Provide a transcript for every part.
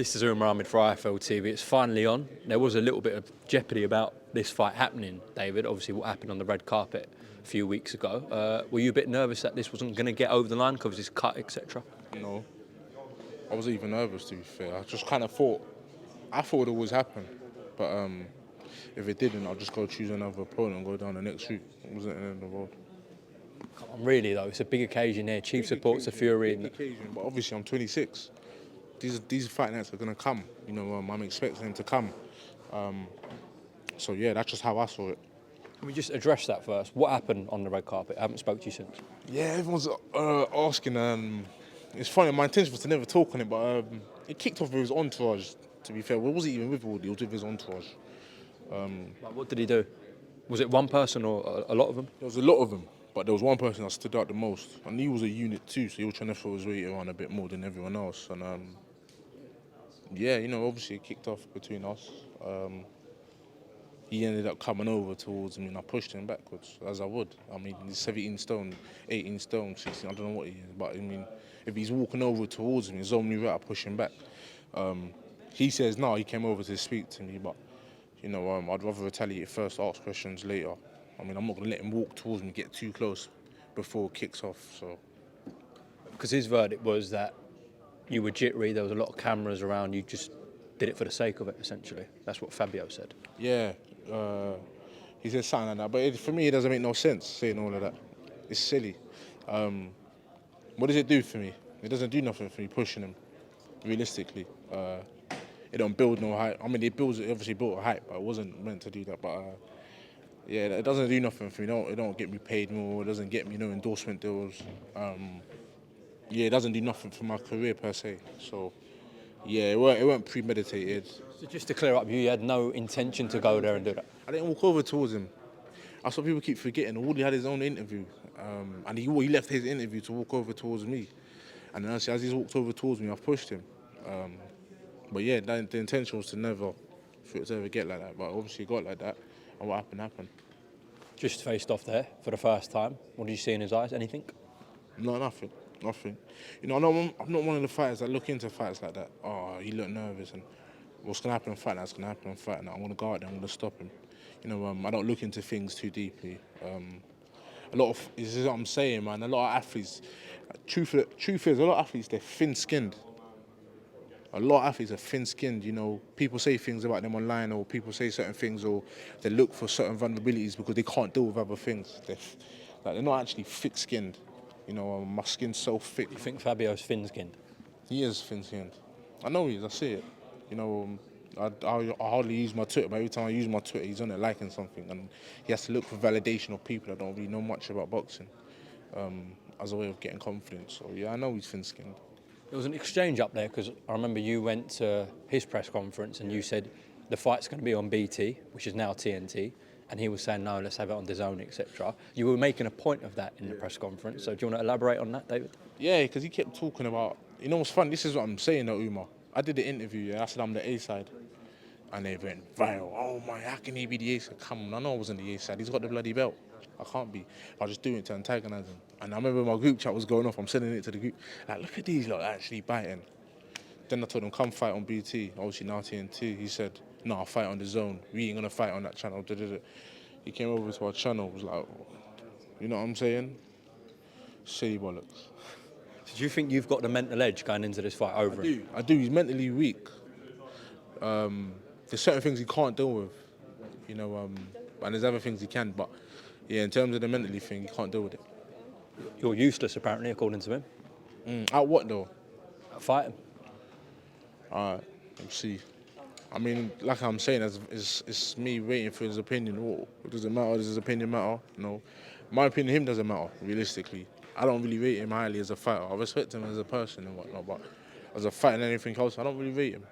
This is Umar for IFL TV. It's finally on. There was a little bit of jeopardy about this fight happening, David. Obviously, what happened on the red carpet a few weeks ago. Were you a bit nervous that this wasn't going to get over the line because it's cut, etc.? No, I wasn't even nervous, to be fair. I just kind of thought, it would always happen. But if it didn't, I'll just go choose another opponent and go down the next route. It wasn't the end of the world. Come on, really though, it's a big occasion here. Chief supports the Fury. Big occasion, but obviously I'm 26. These fight nights are gonna come. You know, I'm expecting them to come. So yeah, that's just how I saw it. Can we just address that first? What happened on the red carpet? I haven't spoke to you since. Yeah, everyone's asking. It's funny. My intention was to never talk on it, but it kicked off with his entourage. To be fair, well, it wasn't even with Wardley. It was with his entourage. Like, what did he do? Was it one person or a lot of them? There was a lot of them, but there was one person that stood out the most, and he was a unit too. So he was trying to throw his weight around a bit more than everyone else. And yeah, you know, obviously it kicked off between us. He ended up coming over towards me and I pushed him backwards, as I would. I mean, he's 17 stone, 18 stone, 16, I don't know what he is. But I mean, if he's walking over towards me, it's only right I push him back. He says, no, he came over to speak to me, but, you know, I'd rather retaliate first, ask questions later. I mean, I'm not going to let him walk towards me, get too close before it kicks off, so. Because his verdict was that you were jittery, there was a lot of cameras around, you just did it for the sake of it, essentially. That's what Fabio said. Yeah, he said something like that, but for me it doesn't make no sense saying all of that. It's silly. What does it do for me? It doesn't do nothing for me pushing him, realistically. It don't build no hype. I mean, it obviously built a hype, but it wasn't meant to do that. But yeah, it doesn't do nothing for me. It don't get me paid more. It doesn't get me no endorsement deals. Yeah, it doesn't do nothing for my career per se. So yeah, it weren't premeditated. So just to clear up, you had no intention to go there and do that? I didn't walk over towards him. That's what people keep forgetting. Woodley had his own interview, and he left his interview to walk over towards me. And then as he's walked over towards me, I've pushed him. But yeah, the intention was to never, for it to ever get like that. But obviously it got like that, and what happened. Just faced off there for the first time. What did you see in his eyes? Anything? No, nothing. You know, I'm not one of the fighters that look into fights like that. Oh, he looked nervous, and what's going to happen in fight? That's going to happen in fight. Now I'm going to go out there, I'm going to stop him. You know, I don't look into things too deeply. This is what I'm saying, man. A lot of athletes, truth is, a lot of athletes, they're thin-skinned. A lot of athletes are thin-skinned, you know. People say things about them online, or people say certain things, or they look for certain vulnerabilities because they can't deal with other things. They're not actually thick-skinned. You know, my skin's so thick. You think Fabio's thin-skinned? He is thin-skinned. I know he is, I see it. You know, I hardly use my Twitter, but every time I use my Twitter, he's on it liking something, and he has to look for validation of people that don't really know much about boxing as a way of getting confidence. So yeah, I know he's thin-skinned. There was an exchange up there because I remember you went to his press conference and you said the fight's going to be on BT, which is now TNT, and he was saying, no, let's have it on DAZN, etc. You were making a point of that in the press conference, so do you want to elaborate on that, David? Yeah, because he kept talking about, you know what's fun? This is what I'm saying though, Umar. I did the interview, and I said I'm the A side, and they went viral. Oh my, how can he be the A side? Come on, I know I wasn't the A side. He's got the bloody belt. I can't be. I was just doing it to antagonise him. And I remember my group chat was going off. I'm sending it to the group. Like, look at these lot actually biting. Then I told him, come fight on BT. Obviously now TNT. He said, no, I'll fight on DAZN. We ain't gonna fight on that channel. He came over to our channel. Was like, you know what I'm saying? Silly bollocks. So do you think you've got the mental edge going into this fight over him? I do. He's mentally weak. There's certain things he can't deal with, you know, and there's other things he can. But yeah, in terms of the mentally thing, he can't deal with it. You're useless, apparently, according to him. At what though? At fighting. Alright, let's see. I mean, like I'm saying, it's me waiting for his opinion. What does it matter? Does his opinion matter? No. My opinion of him doesn't matter, realistically. I don't really rate him highly as a fighter. I respect him as a person and whatnot, but as a fighter and anything else, I don't really rate him.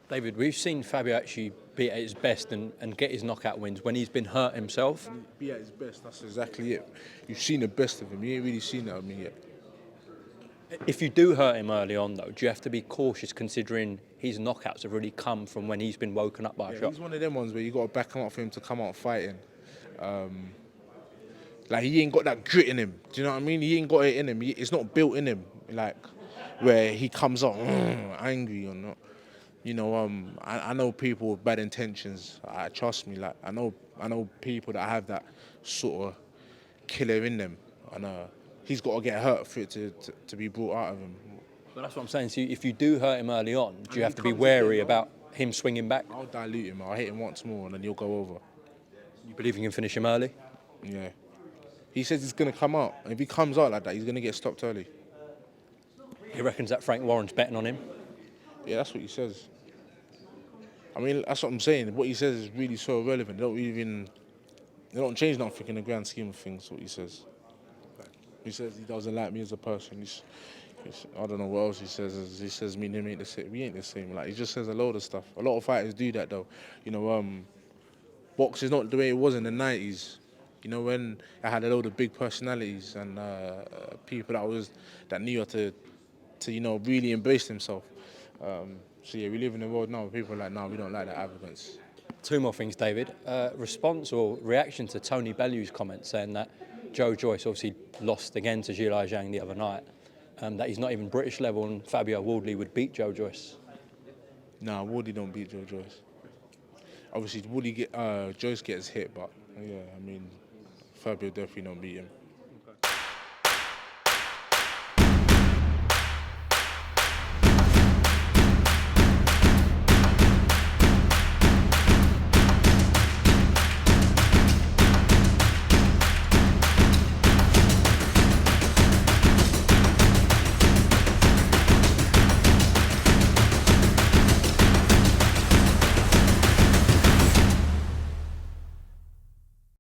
David, we've seen Fabio actually be at his best and get his knockout wins when he's been hurt himself. Be at his best, that's exactly it. You've seen the best of him. You ain't really seen that of me yet. If you do hurt him early on, though, do you have to be cautious considering his knockouts have really come from when he's been woken up by a shot? He's one of them ones where you got to back him up for him to come out fighting. Like, he ain't got that grit in him. Do you know what I mean? He ain't got it in him. It's not built in him. Like, where he comes out angry or not. I know people with bad intentions. Trust me, like I know people that have that sort of killer in them, and he's got to get hurt for it to be brought out of him. But that's what I'm saying. So if you do hurt him early on, do you he have to be comes wary again, about him swinging back? I'll dilute him. I'll hit him once more, and then he'll go over. You believe you can finish him early? Yeah. He says he's gonna come out, and if he comes out like that, he's gonna get stopped early. He reckons that Frank Warren's betting on him. Yeah, that's what he says. I mean, that's what I'm saying. What he says is really so irrelevant. They don't change nothing in the grand scheme of things. What he says. He says he doesn't like me as a person. I don't know what else he says. He says me and him ain't the same. We ain't the same. Like he just says a load of stuff. A lot of fighters do that though. Boxing's not the way it was in the 90s. When I had a load of big personalities and people that knew how to really embrace themselves. So yeah, we live in a world now where people are like, no, we don't like that arrogance. Two more things, David. Response or reaction to Tony Bellew's comment saying that Joe Joyce obviously lost again to Zhilai Zhang the other night, that he's not even British level and Fabio Wardley would beat Joe Joyce. Nah, Wardley don't beat Joe Joyce. Obviously, Joyce gets hit, but yeah, I mean, Fabio definitely don't beat him.